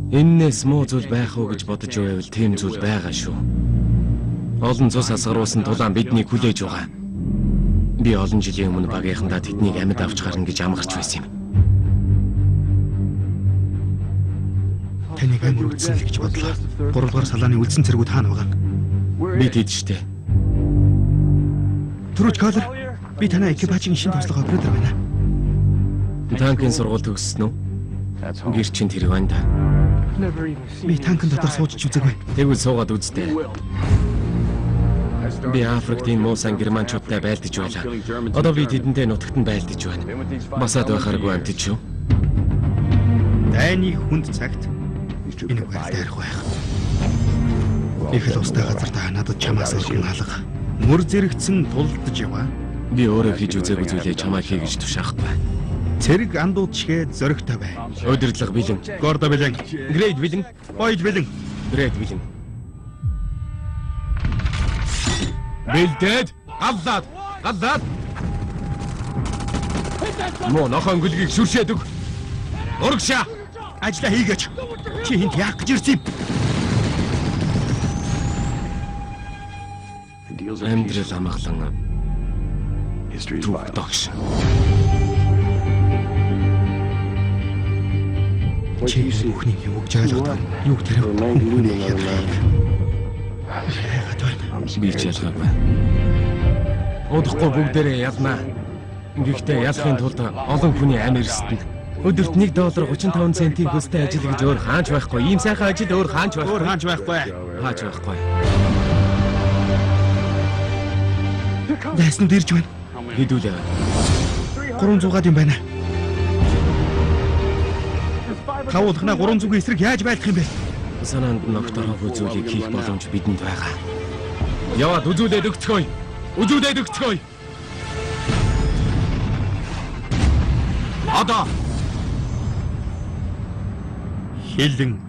Эннээс муу зүйл байх уу гэж бодож байвал тийм зүйл байгаа шүү. Олон цус асгаруулсан тулаан биднийг хүлээж байгаа. Би олон жилийн өмнө багийнхандаа тэднийг амьд авч гарна гэж амгарч байсан юм. Таныг амар үдсэн л гэж бодлоо. 3 дугаар салааны үлдсэн цэргүүд хаана байгаа? Би тэд штэ. Түрүүч Колер, би танай экипажийн шинэ туслах оператор байна. Танкын сургууль төгссөн үү? Гэр чин тэр байна да. Би танкын дотор сууж үзээгүй. Тэгвэл суугаад үзтээ. Би Африкт энэ муусан германчуудтай байлдаж байлаа. Одоо би тэдэнтэй нутагт нь байлдаж байна. Масаад байхааргүй амтж шүү. Дайны хүнд цагт энэ байлдаарах байх. Их л устай газар та надад чамаас өргөн алга. Мөр зэрэгцэн тулдж яваа. Би өөрөө хийж үзээгүй зүйлээ чамаа хий гэж тушаахгүй. Цэрэг андууд шигээ зөрөгтэй бай. Өдөрлөг бэлэн. Гордо бэлэн. Грейд бэлэн. Бойд бэлэн. Грейд бэлэн. Бэлдээд галлаад. Мөн нохон гүлгийг шүршээд өг. Урагшаа. Ажлаа хийгээч. Чи энд яах гэж ирсэн юм? Амьдрал амгалан түүх догш. Чи бүхний юм өгж ойлгоод юу тэр би ч ялгаагүй. Удахгүй бүгдээрээ ялнаа. Гэхдээ ялахын тулд олон хүний амь эрсдэнэ. Өдөрт $1.35 хөстэй ажил гэж өөр хаанч байхгүй. Ийм сайхан ажил өөр хаанч байхгүй. Хааж байхгүй. Дайснууд ирж байна. Хэдүүлээ. 300-аад юм байна. Тавуулхна 300-ийн эсрэг яаж байлдах юм бэ? Санаанд ногтороогүй зүйлийг хийх боломж бидэнд байгаа. Яваад үзүүлээд өгцгөөе. Одоо Хилэн